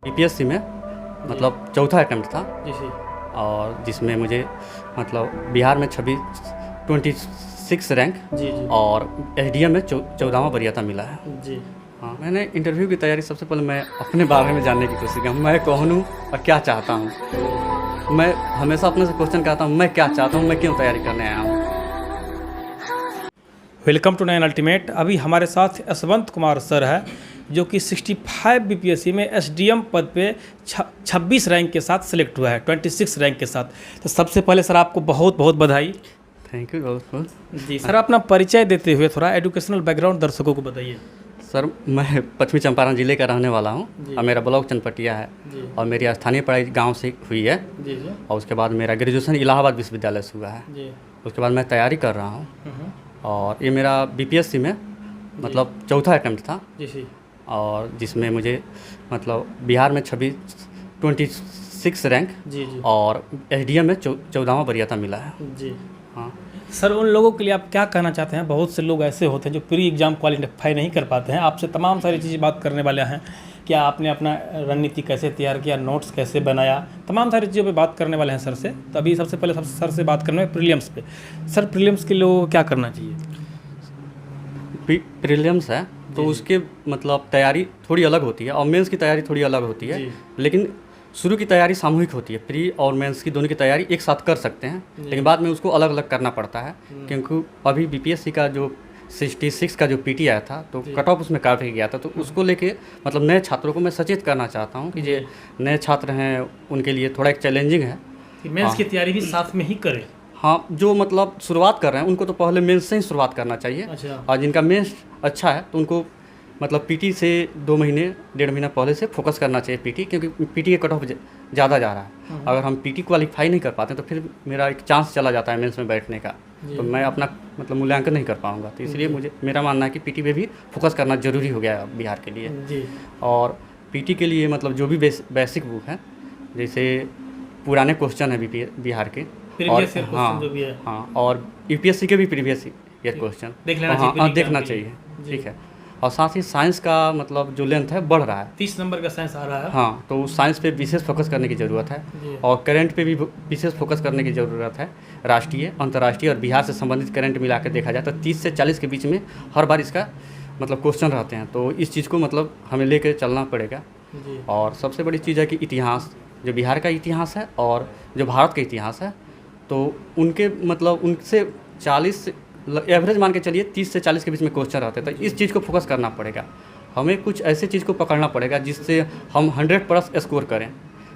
BPSC में मतलब चौथा अटेम्प्ट था जी जी और जिसमें मुझे मतलब बिहार में 26 रैंक जी जी और एसडीएम में 14वां वरीयता मिला है। जी। हाँ, मैंने इंटरव्यू की तैयारी सबसे पहले मैं अपने बारे में जानने की कोशिश की, मैं कौन हूँ और क्या चाहता हूँ। मैं हमेशा अपने से क्वेश्चन करता हूँ, मैं क्या चाहता हूँ, मैं क्यों तैयारी करने आया हूँ। Welcome to 9 ultimate. अभी हमारे साथ यशवंत कुमार सर है जो कि 65 बीपीएससी में एसडीएम पद पे 26 रैंक के साथ सिलेक्ट हुआ है, 26 रैंक के साथ। तो सबसे पहले सर आपको बहुत बहुत बधाई। थैंक यू बहुत बहुत। जी सर, अपना परिचय देते हुए थोड़ा एजुकेशनल बैकग्राउंड दर्शकों को बताइए। सर, मैं पश्चिमी चंपारण जिले का रहने वाला हूँ जी। और मेरा ब्लॉक चनपटिया है जी और मेरी स्थानीय पढ़ाई गांव से हुई है जी जी और उसके बाद मेरा ग्रेजुएशन इलाहाबाद विश्वविद्यालय से हुआ है। जी। उसके बाद मैं तैयारी कर रहा हूँ और ये मेरा बीपीएससी में मतलब चौथा अटेम्प्ट था जी जी और जिसमें मुझे मतलब बिहार में 26 रैंक जी जी और एसडीएम में 14वां वरीयता मिला है। जी। हाँ सर, उन लोगों के लिए आप क्या कहना चाहते हैं? बहुत से लोग ऐसे होते हैं जो प्री एग्ज़ाम क्वालिफाई नहीं कर पाते हैं। आपसे तमाम सारी चीज़ें बात करने वाले हैं। क्या आपने अपना रणनीति कैसे तैयार किया, नोट्स कैसे बनाया, तमाम सारी चीज़ों पे बात करने वाले हैं सर से। तो अभी सबसे पहले सर से बात करना है प्रीलिम्स पे। सर, प्रीलिम्स के लोगों को क्या करना चाहिए? प्रीलिम्स है तो उसके मतलब तैयारी थोड़ी अलग होती है और मेंस की तैयारी थोड़ी अलग होती है, लेकिन शुरू की तैयारी सामूहिक होती है। प्री और मेंस की दोनों की तैयारी एक साथ कर सकते हैं, लेकिन बाद में उसको अलग अलग करना पड़ता है क्योंकि अभी बीपीएससी का जो 66 का जो पीटी आया था तो कट ऑफ उसमें काफ़ी गया था। तो उसको लेके मतलब नए छात्रों को मैं सचेत करना चाहता हूँ कि जो नए छात्र हैं उनके लिए थोड़ा एक चैलेंजिंग है कि मेंस की तैयारी भी साथ में ही करें। हाँ, जो मतलब शुरुआत कर रहे हैं उनको तो पहले मेंस से ही शुरुआत करना चाहिए। अच्छा। और जिनका मेंस अच्छा है तो उनको मतलब पीटी से 2 महीने 1.5 महीना पहले से फोकस करना चाहिए पीटी, क्योंकि पीटी का कट ऑफ ज़्यादा जा रहा है। अगर हम पीटी क्वालिफाई नहीं कर पाते तो फिर मेरा एक चांस चला जाता है मेंस में बैठने का, तो मैं अपना मतलब मूल्यांकन नहीं कर पाऊँगा। तो इसलिए मेरा मानना है कि पीटी पे भी फोकस करना ज़रूरी हो गया है बिहार के लिए जी। और पीटी के लिए मतलब जो भी बेसिक बुक है, जैसे पुराने क्वेश्चन है बिहार के और हाँ और यूपीएससी के भी प्रीवियस ईयर क्वेश्चन देख लेना चाहिए। हाँ, देखना चाहिए। चाहिए, ठीक है। और साथ ही साइंस का मतलब जो लेंथ है बढ़ रहा है, 30 नंबर का साइंस आ रहा है। हाँ, तो साइंस पे विशेष फोकस करने की ज़रूरत है और करंट पे भी विशेष फोकस करने की ज़रूरत है। राष्ट्रीय, अंतर्राष्ट्रीय और बिहार से संबंधित करंट मिला के देखा जाए तो 30 से 40 के बीच में हर बार इसका मतलब क्वेश्चन रहते हैं। तो इस चीज़ को मतलब हमें लेकर चलना पड़ेगा। और सबसे बड़ी चीज़ है कि इतिहास, जो बिहार का इतिहास है और जो भारत का इतिहास है, तो उनके मतलब उनसे 40 एवरेज मान के चलिए 30 से 40 के बीच में क्वेश्चन रहते हैं। तो इस चीज़ को फोकस करना पड़ेगा, हमें कुछ ऐसे चीज़ को पकड़ना पड़ेगा जिससे हम 100+ स्कोर करें।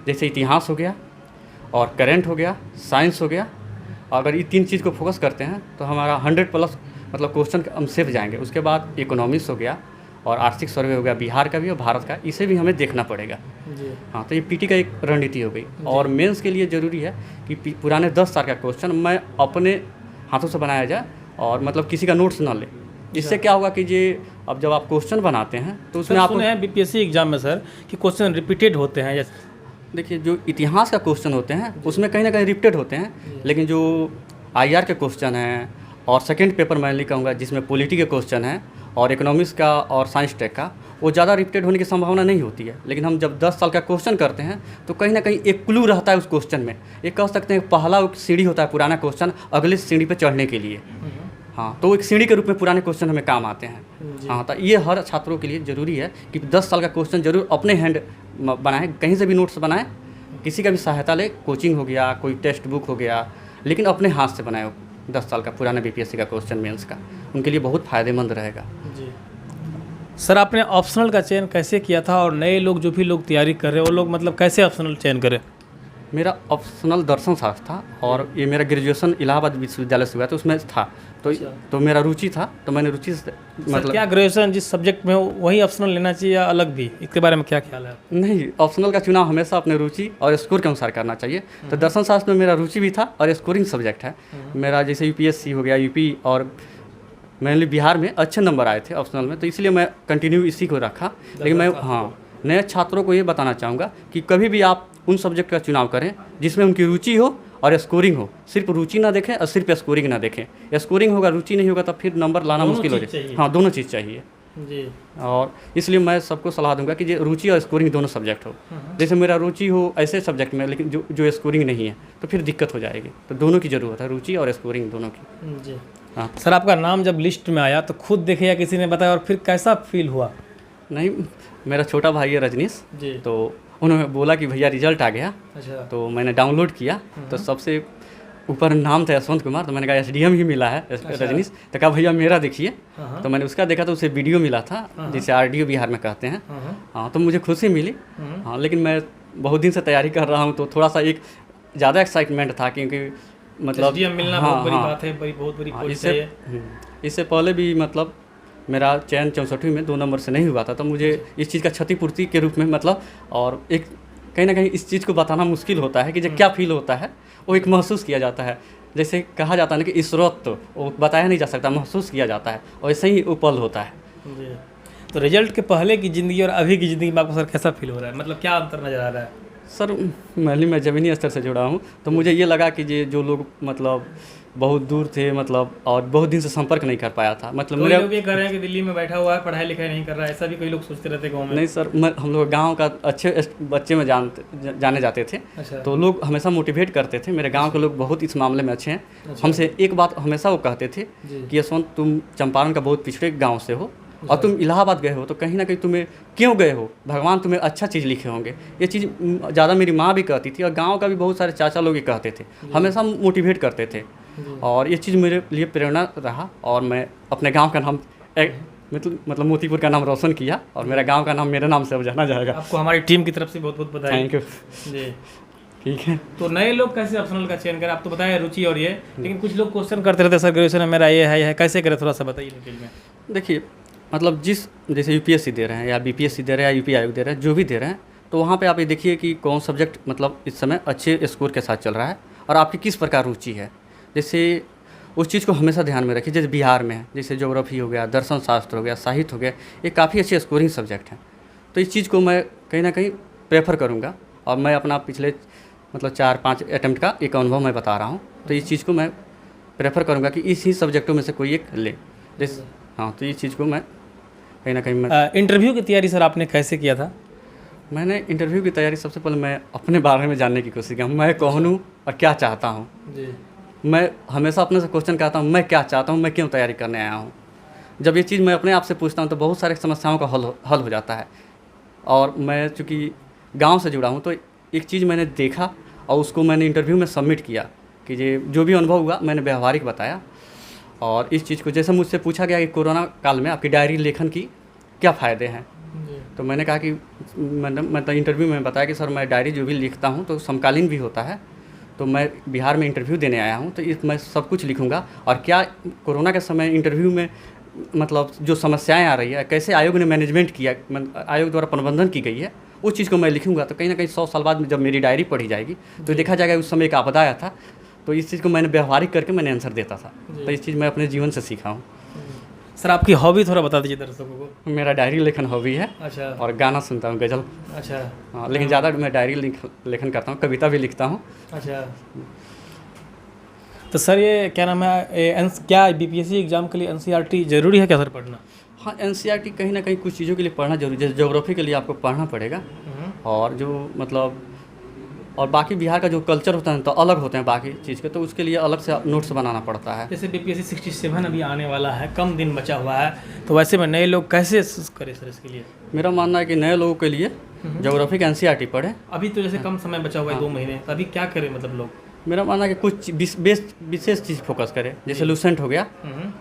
जैसे इतिहास हो गया और करंट हो गया, साइंस हो गया। अगर ये 3 चीज़ को फोकस करते हैं तो हमारा 100+ मतलब क्वेश्चन हम सेफ जाएंगे। उसके बाद इकोनॉमिक्स हो गया और आर्थिक सर्वे हो गया बिहार का भी और भारत का, इसे भी हमें देखना पड़ेगा। हाँ, तो ये पीटी का एक रणनीति हो गई। और मेंस के लिए ज़रूरी है कि पुराने 10 साल का क्वेश्चन मैं अपने हाथों से बनाया जाए और मतलब किसी का नोट्स ना ले। इससे क्या होगा कि ये अब जब आप क्वेश्चन बनाते हैं तो उसमें आप सुने हैं बीपीएससी एग्जाम में सर कि क्वेश्चन रिपीटेड होते हैं। देखिए, जो इतिहास का क्वेश्चन होते हैं उसमें कहीं ना कहीं रिपीटेड होते हैं, लेकिन जो आईआर के क्वेश्चन हैं और सेकेंड पेपर मैं कहूँगा जिसमें पॉलिटी के क्वेश्चन हैं और इकोनॉमिक्स का और साइंस टेक का, वो ज़्यादा रिपीटेड होने की संभावना नहीं होती है। लेकिन हम जब 10 साल का क्वेश्चन करते हैं तो कहीं ना कहीं एक क्लू रहता है उस क्वेश्चन में। ये कह सकते हैं पहला सीढ़ी होता है पुराना क्वेश्चन अगले सीढ़ी पर चढ़ने के लिए। हाँ, तो एक सीढ़ी के रूप में पुराने क्वेश्चन हमें काम आते हैं। हाँ, तो ये हर छात्रों के लिए ज़रूरी है कि 10 साल का क्वेश्चन जरूर अपने हैंड बनाएं, कहीं से भी नोट्स बनाएं, किसी का भी सहायता ले, कोचिंग हो गया, कोई टेक्स्ट बुक हो गया, लेकिन अपने हाथ से बनाए 10 साल का पुराना बीपीएससी का क्वेश्चन मेंस का, उनके लिए बहुत फ़ायदेमंद रहेगा। जी सर, आपने ऑप्शनल का चयन कैसे किया था और नए लोग जो भी लोग तैयारी कर रहे हैं वो लोग मतलब कैसे ऑप्शनल चयन करें? मेरा ऑप्शनल दर्शन शास्त्र था और ये मेरा ग्रेजुएशन इलाहाबाद विश्वविद्यालय से हुआ तो उसमें था तो मेरा रुचि था, तो मैंने रुचि से मतलब क्या ग्रेजुएशन जिस सब्जेक्ट में हो वही ऑप्शनल लेना चाहिए या अलग भी? इसके बारे में क्या ख्याल है? नहीं, ऑप्शनल का चुनाव हमेशा अपने रुचि और स्कोर के अनुसार करना चाहिए। तो दर्शन शास्त्र में मेरा रुचि भी था और स्कोरिंग सब्जेक्ट है मेरा। जैसे यूपीएससी हो गया, यूपी और मेनली बिहार में अच्छे नंबर आए थे ऑप्शनल में, तो इसलिए मैं कंटिन्यू इसी को रखा। लेकिन मैं नए छात्रों को ये बताना चाहूँगा कि कभी भी आप उन सब्जेक्ट का चुनाव करें जिसमें उनकी रुचि हो और स्कोरिंग हो। सिर्फ रुचि ना देखें और सिर्फ स्कोरिंग ना देखें। स्कोरिंग होगा, रुचि नहीं होगा तो फिर नंबर लाना मुश्किल हो जाए। हाँ, दोनों चीज़ चाहिए। जी। और इसलिए मैं सबको सलाह दूंगा कि जो रुचि और स्कोरिंग दोनों सब्जेक्ट हो। जैसे मेरा रुचि हो ऐसे सब्जेक्ट में, लेकिन जो स्कोरिंग नहीं है तो फिर दिक्कत हो जाएगी। तो दोनों की ज़रूरत है, रुचि और स्कोरिंग दोनों की। जी। हाँ सर आपका नाम जब लिस्ट में आया तो खुद देखे या किसी ने बताया, और फिर कैसा फील हुआ? नहीं, मेरा छोटा भाई है रजनीश, जी। तो उन्होंने बोला कि भैया रिजल्ट आ गया। अच्छा। तो मैंने डाउनलोड किया तो सबसे ऊपर नाम था यशवंत कुमार। तो मैंने कहा SDM ही मिला है रजनीश। तो कहा भैया मेरा देखिए। तो मैंने उसका देखा तो उसे वीडियो मिला था, जिसे RDO बिहार में कहते हैं। हाँ, तो मुझे खुशी मिली। हाँ, लेकिन मैं बहुत दिन से तैयारी कर रहा हूँ तो थोड़ा सा एक ज़्यादा एक्साइटमेंट था, क्योंकि मतलब SDM मिलना बहुत बड़ी बात है, बहुत बड़ी पोस्ट है ये। इससे पहले भी मतलब मेरा चयन 64वीं में 2 नंबर से नहीं हुआ था। तो मुझे इस चीज़ का क्षतिपूर्ति के रूप में मतलब, और एक कहीं ना कहीं इस चीज़ को बताना मुश्किल होता है कि जब क्या फील होता है वो एक महसूस किया जाता है। जैसे कहा जाता है ना कि ईश्वरत्व तो वो बताया नहीं जा सकता, महसूस किया जाता है, और ऐसे ही वो पल होता है। जी। तो रिजल्ट के पहले की ज़िंदगी और अभी की ज़िंदगी में आपको सर कैसा फील हो रहा है? मतलब क्या अंतर नज़र आ रहा है? सर मैं ज़मीनी स्तर से जुड़ा हूँ, तो मुझे ये लगा कि ये जो लोग मतलब बहुत दूर थे, मतलब और बहुत दिन से संपर्क नहीं कर पाया था, मतलब मेरे लोग ये कह रहे हैं कि दिल्ली में बैठा हुआ है, पढ़ाई लिखाई नहीं कर रहा है, ऐसा भी कई लोग सोचते रहते गाँव में। नहीं सर, हम लोग गांव का अच्छे बच्चे में जाने जाते थे। अच्छा। तो लोग हमेशा मोटिवेट करते थे। मेरे गांव के लोग बहुत इस मामले में अच्छे हैं। अच्छा। हमसे एक बात हमेशा वो कहते थे कि यशवंत तुम चंपारण का बहुत पिछड़े गाँव से हो और तुम इलाहाबाद गए हो, तो कहीं ना कहीं तुम्हें क्यों गए हो, भगवान तुम्हें अच्छा चीज़ लिखे होंगे। ये चीज़ ज़्यादा मेरी माँ भी कहती थी और गांव का भी बहुत सारे चाचा लोग ये कहते थे, हमेशा मोटिवेट करते थे। और ये चीज़ मेरे लिए प्रेरणा रहा, और मैं अपने गांव का नाम मतलब मोतीपुर का नाम रोशन किया, और मेरा गांव का नाम मेरे नाम से अब जाना जाएगा। आपको हमारी टीम की तरफ से बहुत बहुत बधाई। थैंक यू जी। ठीक है। तो नए लोग कैसे ऑप्शनल का चयन करें? आप तो बताया रुचि और ये, लेकिन कुछ लोग क्वेश्चन करते रहते सर ग्रेजुएशन में मेरा ये है कैसे करें, थोड़ा सा बताइए डिटेल में। देखिए मतलब जैसे UPSC दे रहे हैं या BPSC दे रहे हैं या UP आयोग दे रहे हैं, जो भी दे रहे हैं, तो वहाँ पे आप ये देखिए कि कौन सब्जेक्ट मतलब इस समय अच्छे स्कोर के साथ चल रहा है और आपकी किस प्रकार रुचि है। जैसे उस चीज़ को हमेशा ध्यान में रखिए। जैसे बिहार में है, जैसे ज्योग्राफी हो गया, दर्शन शास्त्र हो गया, साहित्य हो गया, ये काफ़ी अच्छे स्कोरिंग सब्जेक्ट हैं। तो इस चीज़ को मैं कहीं ना कहीं प्रेफर करूँगा, और मैं अपना पिछले मतलब 4-5 अटैम्प्ट का एक अनुभव मैं बता रहा हूँ। तो इस चीज़ को मैं प्रेफर करूँगा कि इसी सब्जेक्टों में से कोई एक ले। जैसे हाँ, तो इस चीज़ को मैं कहीं ना कहीं इंटरव्यू की तैयारी सर आपने कैसे किया था? मैंने इंटरव्यू की तैयारी सबसे पहले मैं अपने बारे में जानने की कोशिश किया, मैं कौन हूँ और क्या चाहता हूँ। जी। मैं हमेशा अपने से क्वेश्चन करता हूँ, मैं क्या चाहता हूँ, मैं क्यों तैयारी करने आया हूँ। जब ये चीज़ मैं अपने आप से पूछता हूँ तो बहुत सारी समस्याओं का हल हो जाता है। और मैं चूँकि गांव से जुड़ा हूँ तो एक चीज़ मैंने देखा और उसको मैंने इंटरव्यू में सबमिट किया कि ये जो भी अनुभव हुआ मैंने व्यवहारिक बताया। और इस चीज़ को जैसे मुझसे पूछा गया कि कोरोना काल में आपकी डायरी लेखन की क्या फ़ायदे हैं, तो मैंने कहा कि मतलब इंटरव्यू में बताया कि सर मैं डायरी जो भी लिखता हूँ तो समकालीन भी होता है। तो मैं बिहार में इंटरव्यू देने आया हूँ, तो मैं सब कुछ लिखूँगा। और क्या कोरोना के समय इंटरव्यू में मतलब जो समस्याएं आ रही है, कैसे आयोग ने मैनेजमेंट किया, आयोग द्वारा प्रबंधन की गई है, उस चीज़ को मैं लिखूँगा। तो कहीं ना कहीं 100 साल बाद जब मेरी डायरी पढ़ी जाएगी तो देखा जाएगा उस समय एक आपदा आया था। तो इस चीज़ को मैंने व्यवहारिक करके मैंने आंसर देता था। तो इस चीज़ मैं अपने जीवन से सीखा हूँ। सर आपकी हॉबी थोड़ा बता दीजिए दर्शकों को। मेरा डायरी लेखन हॉबी है। अच्छा। और गाना सुनता हूँ, गज़ल। अच्छा। हाँ, लेकिन ज़्यादा मैं डायरी लेखन करता हूँ, कविता भी लिखता हूँ। अच्छा। तो सर ये क्या नाम है, क्या BPSC एग्ज़ाम के लिए NCERT ज़रूरी है क्या सर पढ़ना? हाँ, NCERT कहीं ना कहीं कुछ चीज़ों के लिए पढ़ना जरूरी है। जैसे ज्योग्राफी के लिए आपको पढ़ना पड़ेगा, और जो मतलब और बाकी बिहार का जो कल्चर होता है तो अलग होते हैं बाकी चीज़ के, तो उसके लिए अलग से नोट्स बनाना पड़ता है। जैसे BPSC 67 अभी आने वाला है, कम दिन बचा हुआ है, तो वैसे में नए लोग कैसे करें सर इसके लिए? मेरा मानना है कि नए लोगों के लिए ज्योग्राफी का NCERT पढ़े। अभी तो जैसे कम समय बचा हुआ है 2 महीने, तो अभी क्या करें मतलब लोग? मेरा मानना है कि कुछ विशेष चीज़ फोकस करें, जैसे लूसेंट हो गया,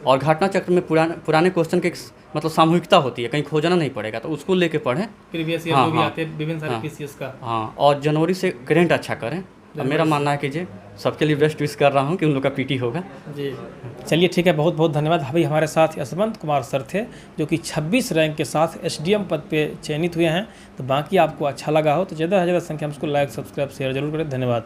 और घटना चक्र में पुराने क्वेश्चन के मतलब सामूहिकता होती है, कहीं खोजना नहीं पड़ेगा, तो उसको लेके पढ़ें। प्रीवियस ईयर जो भी आते हैं विभिन्न सारे PCS का। हाँ, और जनवरी से करेंट अच्छा करें। मेरा मानना है कि जी सबके लिए बेस्ट विश कर रहा हूँ कि उन लोग का PT होगा। जी चलिए ठीक है, बहुत बहुत धन्यवाद। अभी हमारे साथ यशवंत कुमार सर थे जो कि 26 रैंक के साथ SDM पद पे चयनित हुए हैं। तो बाकी आपको अच्छा लगा हो तो ज़्यादा से ज़्यादा संख्या में उसको लाइक, सब्सक्राइब, शेयर जरूर करें। धन्यवाद।